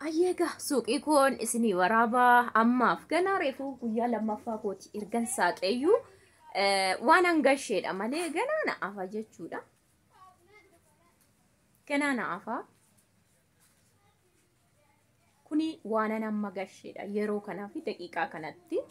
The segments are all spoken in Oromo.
Ayyeega suuqii koon isinii waraabaa ammaaf ganaa reefuu guyyaa lammaffaa kooti ergan saaqeeyyuu waan hangasheedha malee ganaa na'afa jechuudha. Ganaa na'afa kuni waan amma gasheedha yeroo kanaa fi daqiiqaa kanatti.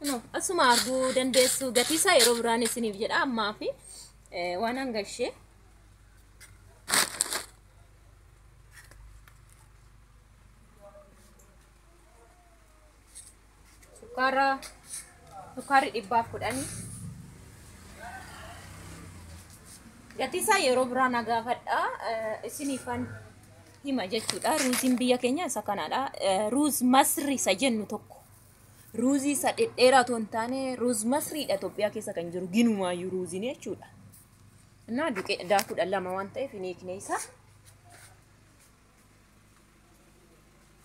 No, asuma arguu dandeessu gatii isaa yeroo biraan isiniif jedha ammaa fi waan hangashee sukkaarri 110 gatii isaa yeroo biraan agaafadha isiniifan hima jechuudha. Ruuziin biyya keenya isa kanadha. Ruuz masri isa jennu tokko. Ruuzii isa dhedheeraa otoo hin taane ruuz masriidha Itoophiyaa keessa kan jiru ginumaayyuu ruuziin jechuudha. Innaa daakuudha lama waan ta'eef hin eekne isa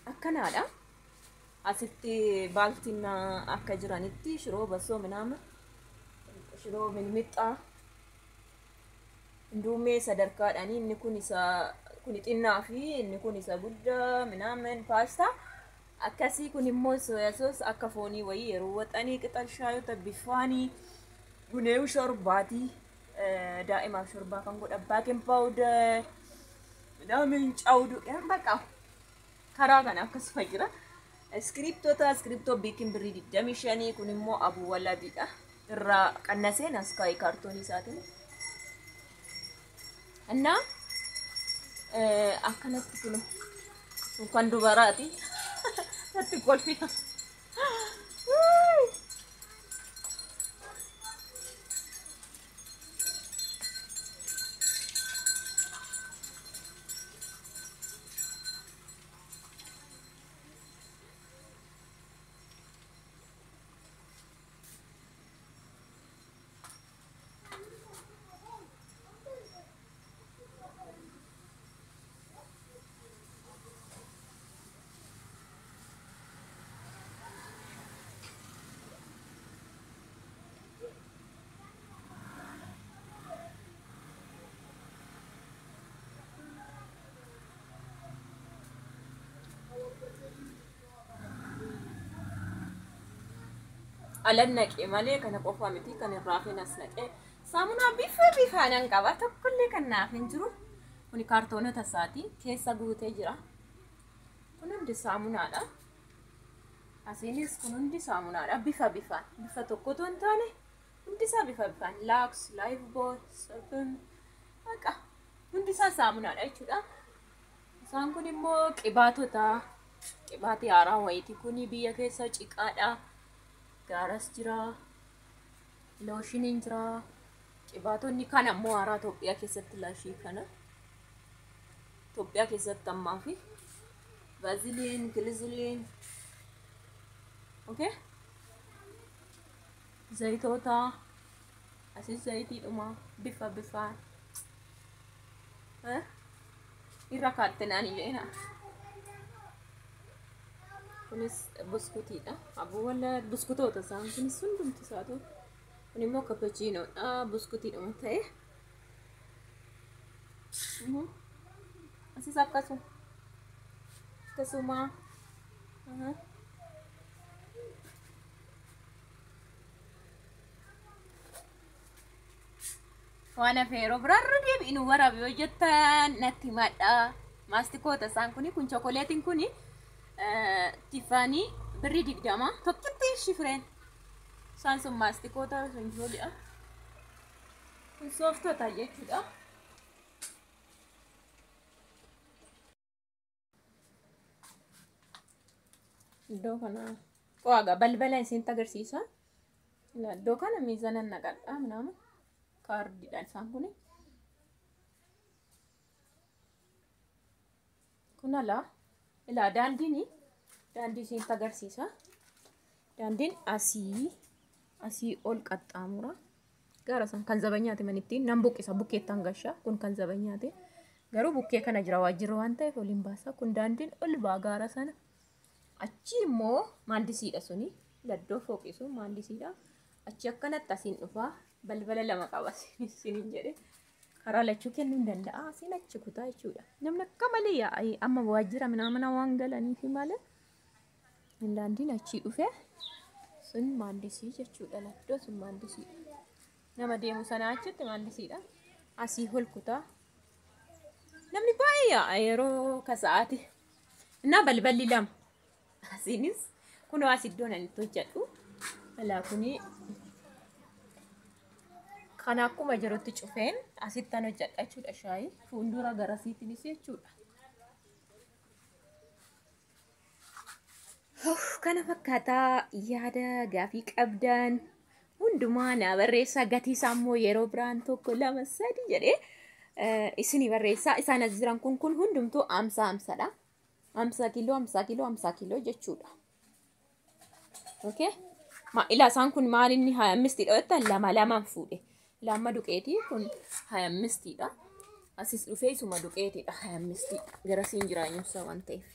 akkanaadha. Asitti baaltiin akka jiranitti shiroo basoo minaama shiroo milmixaa induumee sadarkaadhaan inni kun isa kun xinnaa fi inni kun isa guddaa minaamen paastaa. Akkasii kun immoo soya sauce akka foonii wayii yeroo waxanii qixal shaayota bifaanii guneewu shorbaatii daa'imaaf shorbaa kan godha baakin paawuder midhaan caawdu baqa karaa kana akkasuma jira. Iskiriptoo biikin birrii 25 kun immoo abuu walabiidha irraa qannaseen as kaa'ee kaartoonii isaatiin annaa akkanatti kun kan dubaraati. Satu golfnya. Alan naqee malee kana qofaa miti kan irraa finas naqee saamunaa bifaan qaba tokkollee kan naaf hin jiru. Kuni kaartoonota isaati keessa guutee jira. Kun hundi saamunaadha. Asiinis kun hundi saamunaadha bifa tokkotu hin taane hundi isaa bifaan Lux, Lifebuoy, Sabun baqa hundi isaa saamunaadha jechuudha. Isaan kun immoo qibaatota qibaatii haaraa wayiiti kuni biyya keessa ciqaadha. Garas jira, loshiniin jira, qibaatonni kan ammoo haaraa Itoophiyaa keessatti laashii kana Itoophiyaa keessatti ammaa fi vaaziliin, giliziliin, okay? Zayitoota asii zayitiidhuma bifaan irra kaattenaan iyyena. Kunis buskutiidha. Abuu wala buskutoota isaan kunis hundumti isaatu. Kun immoo cappuccinoodha buskutiidhuma ta'e. Asis akkasuma. Waan hafe yeroo biraarra deebi'inu waraabe yoo jettan natti himadha. Maastikoota isaan kuni kun chookoleetiin kuni Tiffany birrii 20 tokkitti shifreen isaan sun maastikoota sun jooliidha. Kun sooftota jechuudha. Iddoo kana waaga balbala isin agarsiisa. Iddoo kana miizana naqadhaa minaamu kaardiidhaan isaan kuni. Kun ala ilaa daandii isin agarsiisa. Daandiin asii ol qaxxaamura. Gara san kan zabanyaati manittiin nan buqqisa bukkeettaan gashaa kun kan zabanyaati. Garuu bukkee kana jira waajjira waan ta'eef waliin baasa. Kun daandiin ol baa gaara sana. Achi immoo maandisiidha suni. Laddoo fooqii sun maandisiidha. Achi akkanatti asiin dhufaa balbala lama qaba isiniin jedhe. Karaa lachuu kennuu hin danda'a. Asiin achi kutaa jechuudha. Namni akka malee yaa'ee amma waajjira mana waan galaniif malee. Daandiin achii dhufee sun maandisii jechuudha. Laddoo sun maandisiidha. Nama deemu sana achitti maandisiidha. Asii ol kutaa. Namni baay'ee yaa'a yeroo kasa'aati. Innaa balballi lama. Asiinis kunoo as iddoo nan itti hojjedhu. Alaa kuni kan akkuma jirutti cufeen asittan hojjedha jechuudha shaayii. Fuuldura garasiitinis jechuudha. Kana fakkaataa yaada gaafii qabdan hundumaa na barreessaa gatii isaa immoo yeroo biraan tokko 2 3 jedhee isinii barreessaa. Isaan as jiran kun hundumtuu 50 dha. 50 kiiloo jechuudha. Okay? Ilaa isaan kun maal inni 25 dha jettan 2 fuudhe. Lama duqeetii kun 25 dha. Asis dhufee isuma duqeetiidha 25. Garasiin jiraanyuusaa waan ta'eef.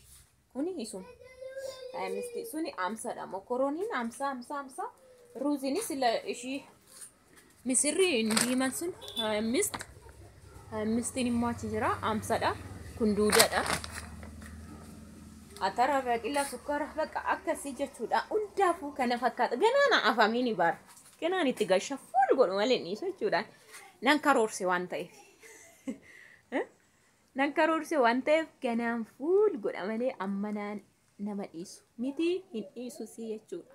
Kuni isuma 25 suni 50 dha. Mokorooniin 50. Ruuziinis ishii misirri diimaan sun 25. 25 immoo achi jira 50 dha. Kun duudadha. Atara baqila sukkaara bakka akkasii jechuudha. Hundaafuu kana fakkaata. Ganaana afamiin baara. Ganaan itti gashaa fuul godhu malee dhiisu jechuudha. Nan karoorse waan ta'eef. Nan karoorse waan ta'eef ganaan fuul godha malee ammanaan nama dhiisu. Miti hin dhiisu si jechuudha.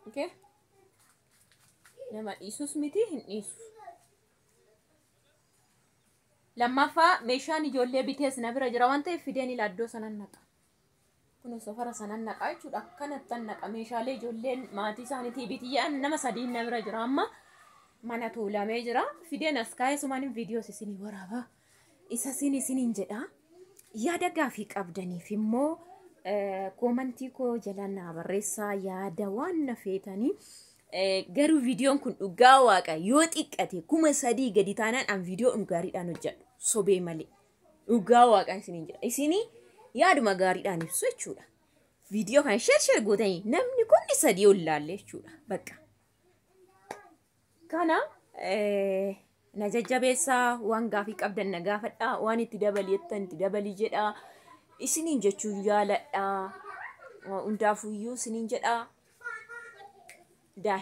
Okay? Nama dhiisus miti hin dhiisu. Lammaffaa meeshaan ijoollee bitees na bira jira waan ta'eef fideen ilaaddoo sanan naqa. Kun safara sanan naqa jechuudha. Akkanatti naqa meeshaalee ijoolleen maatii isaaniitii bitiyyaan nama 3 na bira jira amma mana tuulamee jira. Fideen as kaa'ee sumaan viidiyoos isinii waraaba. Isa isiniin jedha. Yaada gaafii qabdaniif immoo koomantii koo jala naa barreessaa yaada waan na feetanii. Garuu viidiyoon kun dhugaa waaqa yoo xiqqate 3,000 gadi taanaan an viidiyoo gaariidhaan hojjedhu sobee malee dhugaa waaqa isiniin jedha isinii yaaduma gaariidhaan ibsu jechuudha. Viidiyoo kan share gootanii namni kun 3 ol laalle jechuudha bakka. Kana na jajjabeessaa waan gaafii qabdan na gaafadhaa waan itti dabaleettan itti dabalii jedhaa isiniin jechuun jaaladhaa hundaafuyyuu isiniin jedhaa. Die.